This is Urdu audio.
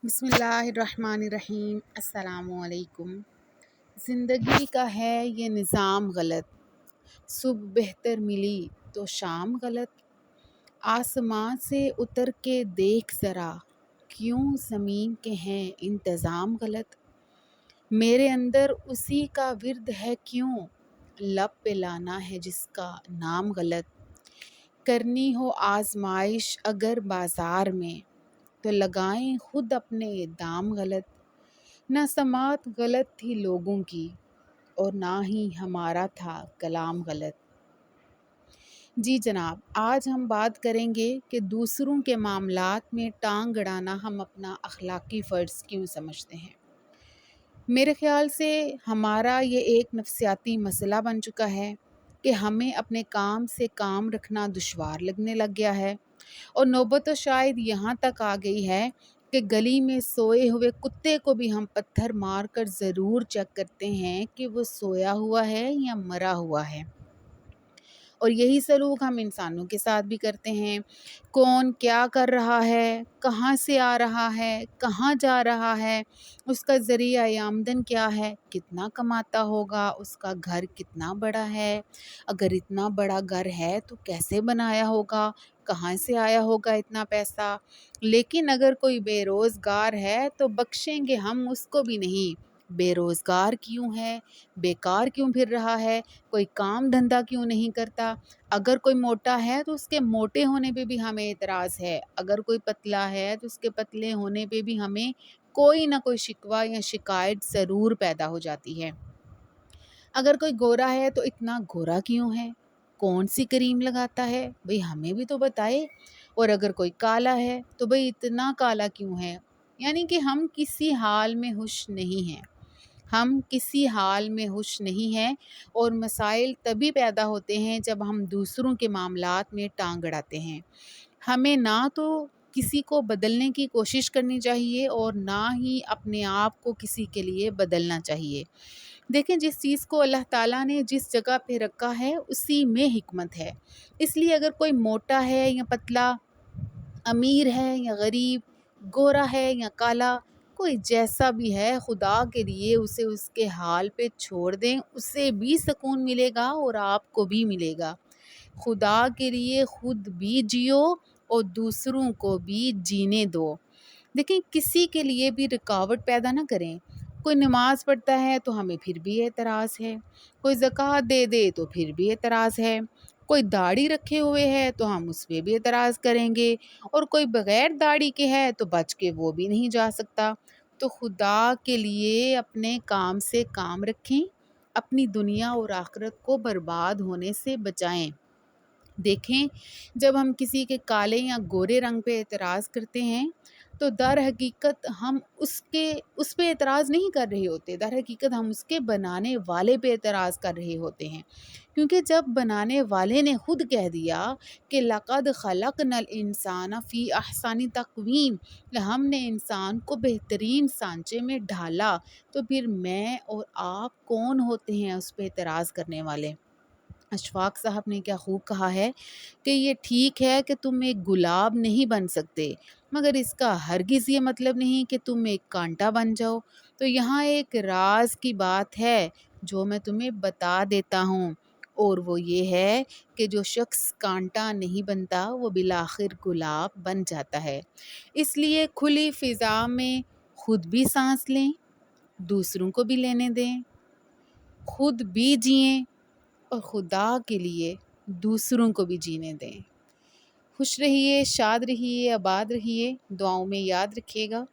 بسم اللہ الرحمن الرحیم۔ السلام علیکم۔ زندگی کا ہے یہ نظام غلط، صبح بہتر ملی تو شام غلط۔ آسمان سے اتر کے دیکھ ذرا، کیوں زمین کے ہیں انتظام غلط۔ میرے اندر اسی کا ورد ہے کیوں، لب پہ لانا ہے جس کا نام غلط۔ کرنی ہو آزمائش اگر بازار میں، تو لگائیں خود اپنے دام غلط۔ نہ سماعت غلط تھی لوگوں کی، اور نہ ہی ہمارا تھا کلام غلط۔ جی جناب، آج ہم بات کریں گے کہ دوسروں کے معاملات میں ٹانگ اڑانا ہم اپنا اخلاقی فرض کیوں سمجھتے ہیں۔ میرے خیال سے ہمارا یہ ایک نفسیاتی مسئلہ بن چکا ہے کہ ہمیں اپنے کام سے کام رکھنا دشوار لگنے لگ گیا ہے، اور نوبت تو شاید یہاں تک آ گئی ہے کہ گلی میں سوئے ہوئے کتے کو بھی ہم پتھر مار کر ضرور چیک کرتے ہیں کہ وہ سویا ہوا ہے یا مرا ہوا ہے۔ اور یہی سلوک ہم انسانوں کے ساتھ بھی کرتے ہیں۔ کون کیا کر رہا ہے، کہاں سے آ رہا ہے، کہاں جا رہا ہے، اس کا ذریعہ آمدن کیا ہے، کتنا کماتا ہوگا، اس کا گھر کتنا بڑا ہے، اگر اتنا بڑا گھر ہے تو کیسے بنایا ہوگا، کہاں سے آیا ہوگا اتنا پیسہ۔ لیکن اگر کوئی بے روزگار ہے تو بخشیں گے ہم اس کو بھی نہیں۔ بے روزگار کیوں ہے، بیکار کیوں پھر رہا ہے، کوئی کام دھندا کیوں نہیں کرتا۔ اگر کوئی موٹا ہے تو اس کے موٹے ہونے پہ بھی ہمیں اعتراض ہے، اگر کوئی پتلا ہے تو اس کے پتلے ہونے پہ بھی ہمیں کوئی نہ کوئی شکوہ یا شکایت ضرور پیدا ہو جاتی ہے۔ اگر کوئی گورا ہے تو اتنا گورا کیوں ہے، کون سی کریم لگاتا ہے، بھئی ہمیں بھی تو بتائے۔ اور اگر کوئی کالا ہے تو بھئی اتنا کالا کیوں ہے۔ یعنی کہ ہم کسی حال میں خوش نہیں ہیں، ہم کسی حال میں خوش نہیں ہیں، اور مسائل تبھی پیدا ہوتے ہیں جب ہم دوسروں کے معاملات میں ٹانگ اڑاتے ہیں۔ ہمیں نہ تو کسی کو بدلنے کی کوشش کرنی چاہیے، اور نہ ہی اپنے آپ کو کسی کے لیے بدلنا چاہیے۔ دیکھیں، جس چیز کو اللہ تعالیٰ نے جس جگہ پہ رکھا ہے اسی میں حکمت ہے۔ اس لیے اگر کوئی موٹا ہے یا پتلا، امیر ہے یا غریب، گورا ہے یا کالا، کوئی جیسا بھی ہے، خدا کے لیے اسے اس کے حال پہ چھوڑ دیں، اسے بھی سکون ملے گا اور آپ کو بھی ملے گا۔ خدا کے لیے خود بھی جیو اور دوسروں کو بھی جینے دو۔ دیکھیں، کسی کے لیے بھی رکاوٹ پیدا نہ کریں۔ کوئی نماز پڑھتا ہے تو ہمیں پھر بھی اعتراض ہے، کوئی زکوٰۃ دے دے تو پھر بھی اعتراض ہے، کوئی داڑھی رکھے ہوئے ہے تو ہم اس پہ بھی اعتراض کریں گے، اور کوئی بغیر داڑھی کے ہے تو بچ کے وہ بھی نہیں جا سکتا۔ تو خدا کے لیے اپنے کام سے کام رکھیں، اپنی دنیا اور آخرت کو برباد ہونے سے بچائیں۔ دیکھیں، جب ہم کسی کے کالے یا گورے رنگ پہ اعتراض کرتے ہیں تو در حقیقت ہم اس پہ اعتراض نہیں کر رہے ہوتے، در حقیقت ہم اس کے بنانے والے پہ اعتراض کر رہے ہوتے ہیں۔ کیونکہ جب بنانے والے نے خود کہہ دیا کہ لَقَدْ خَلَقْنَا الْإِنسَانَ فِي أَحْسَنِ تَقْوِيمٍ، ہم نے انسان کو بہترین سانچے میں ڈھالا، تو پھر میں اور آپ کون ہوتے ہیں اس پہ اعتراض کرنے والے۔ اشفاق صاحب نے کیا خوب کہا ہے کہ یہ ٹھیک ہے کہ تم ایک گلاب نہیں بن سکتے، مگر اس کا ہرگز یہ مطلب نہیں کہ تم ایک کانٹا بن جاؤ۔ تو یہاں ایک راز کی بات ہے جو میں تمہیں بتا دیتا ہوں، اور وہ یہ ہے کہ جو شخص کانٹا نہیں بنتا وہ بالآخر گلاب بن جاتا ہے۔ اس لیے کھلی فضا میں خود بھی سانس لیں، دوسروں کو بھی لینے دیں، خود بھی جئیں، اور خدا کے لیے دوسروں کو بھی جینے دیں۔ خوش رہیے، شاد رہیے، آباد رہیے، دعاؤں میں یاد رکھیے گا۔